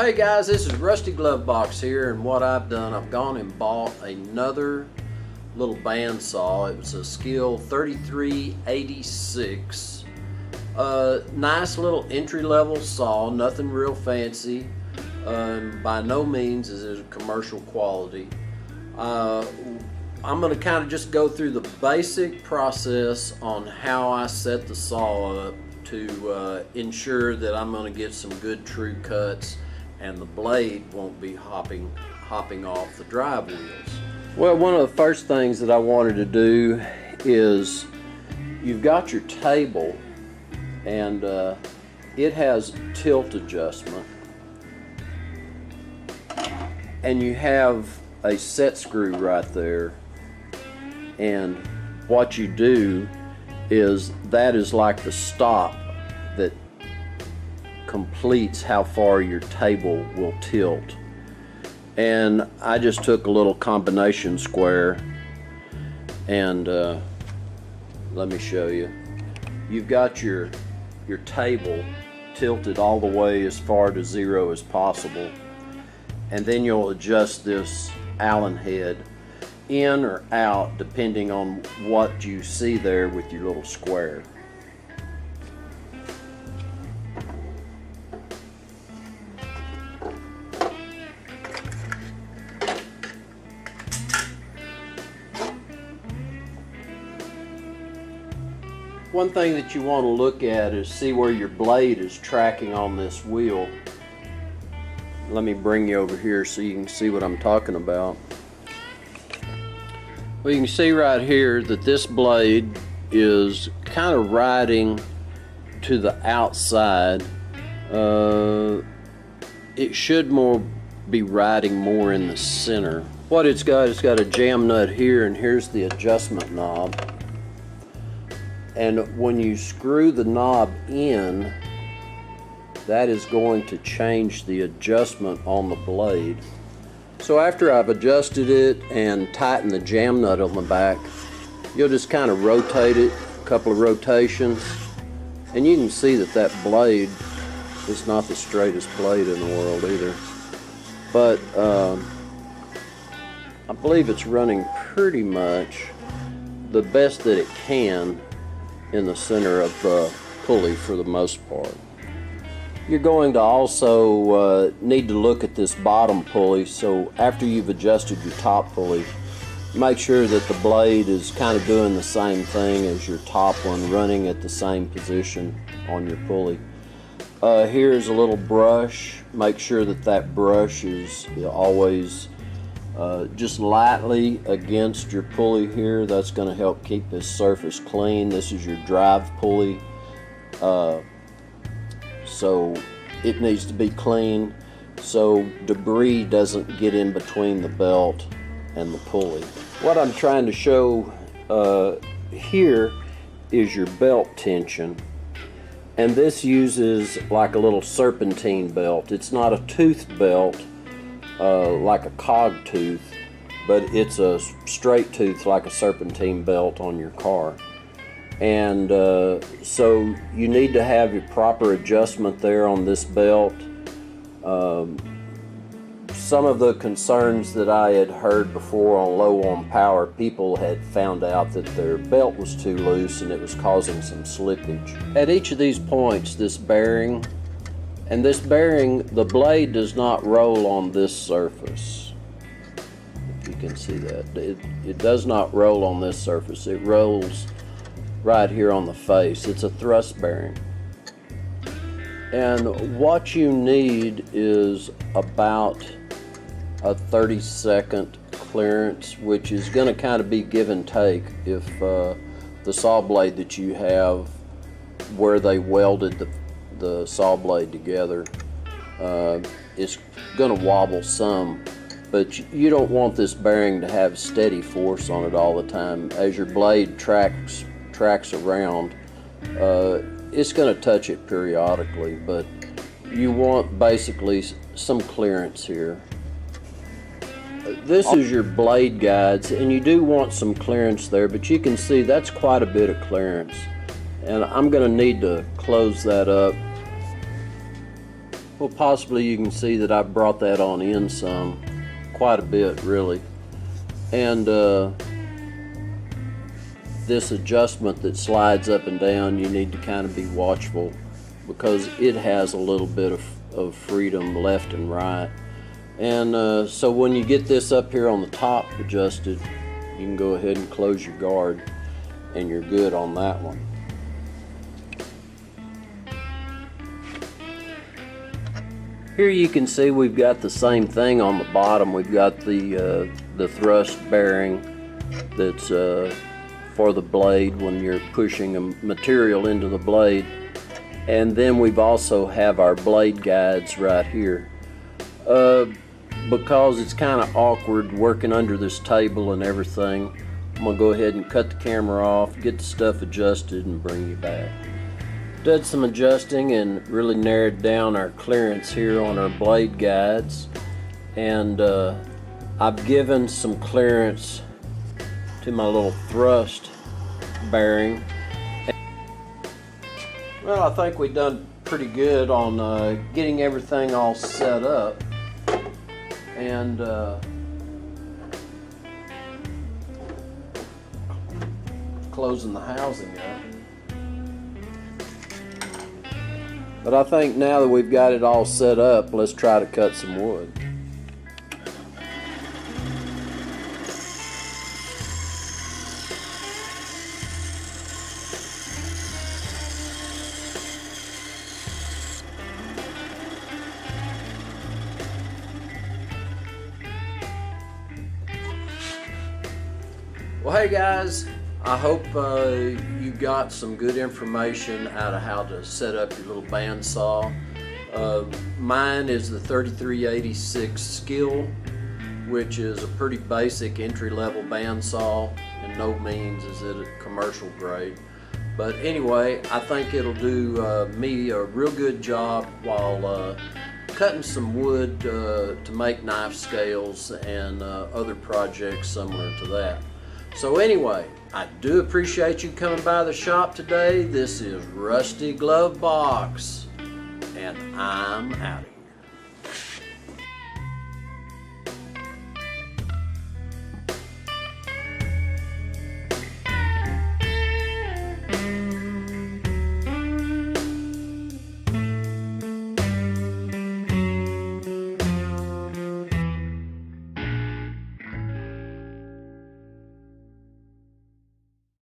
Hey guys, this is Rusty Glovebox here, and what I've done, I've gone and bought another little bandsaw. It was a SKIL 3386. Nice little entry-level saw, nothing real fancy. By no means is it commercial quality. I'm going to kind of just go through the basic process on how I set the saw up to ensure that I'm going to get some good true cuts and the blade won't be hopping off the drive wheels. Well, one of the first things that I wanted to do is you've got your table and it has tilt adjustment, and you have a set screw right there, and what you do is that is like the stop that completes how far your table will tilt. And I just took a little combination square and let me show you. You've got your table tilted all the way as far to zero as possible, and then you'll adjust this Allen head in or out depending on what you see there with your little square. One thing that you want to look at is see where your blade is tracking on this wheel. Let me bring you over here so you can see what I'm talking about. Well, you can see right here that this blade is kind of riding to the outside. It should be riding more in the center. What it's got a jam nut here, and here's the adjustment knob. And when you screw the knob in, that is going to change the adjustment on the blade. So after I've adjusted it and tightened the jam nut on the back, you'll just kind of rotate it, a couple of rotations, and you can see that that blade is not the straightest blade in the world either. But I believe it's running pretty much the best that it can in the center of the pulley for the most part. You're going to also need to look at this bottom pulley, so after you've adjusted your top pulley, make sure that the blade is kind of doing the same thing as your top one, running at the same position on your pulley. Here's a little brush. Make sure that that brush is always just lightly against your pulley here. That's going to help keep this surface clean. This is your drive pulley, so it needs to be clean so debris doesn't get in between the belt and the pulley. What I'm trying to show here is your belt tension, and this uses like a little serpentine belt. It's not a toothed belt like a cog tooth, but it's a straight tooth like a serpentine belt on your car. And so you need to have your proper adjustment there on this belt. Some of the concerns that I had heard before on low on power, people had found out that their belt was too loose and it was causing some slippage. At each of these points, this bearing, the blade does not roll on this surface. If you can see that. It does not roll on this surface. It rolls right here on the face. It's a thrust bearing. And what you need is about a 30-second clearance, which is going to kind of be give and take if the saw blade that you have, where they welded the saw blade together, is going to wobble some, but you don't want this bearing to have steady force on it all the time. As your blade tracks around, it's going to touch it periodically, but you want basically some clearance here. This is your blade guides, and you do want some clearance there, but you can see that's quite a bit of clearance, and I'm going to need to close that up Well, possibly you can see that I brought that on in some, quite a bit really. And this adjustment that slides up and down, you need to kind of be watchful because it has a little bit of freedom left and right. And so when you get this up here on the top adjusted, you can go ahead and close your guard and you're good on that one. Here you can see we've got the same thing on the bottom. We've got the thrust bearing that's for the blade when you're pushing a material into the blade. And then we've also have our blade guides right here. Because it's kind of awkward working under this table and everything, I'm going to go ahead and cut the camera off, get the stuff adjusted, and bring you back. Did some adjusting and really narrowed down our clearance here on our blade guides, and I've given some clearance to my little thrust bearing. Well, I think we've done pretty good on getting everything all set up and closing the housing up. But I think now that we've got it all set up, let's try to cut some wood. Well, hey guys, I hope you got some good information out of how to set up your little bandsaw. Mine is the 3386 SKIL, which is a pretty basic entry-level bandsaw, and no means is it a commercial grade. But anyway, I think it'll do me a real good job while cutting some wood to make knife scales and other projects similar to that. So anyway, I do appreciate you coming by the shop today. This is Rusty Glovebox, and I'm out of here.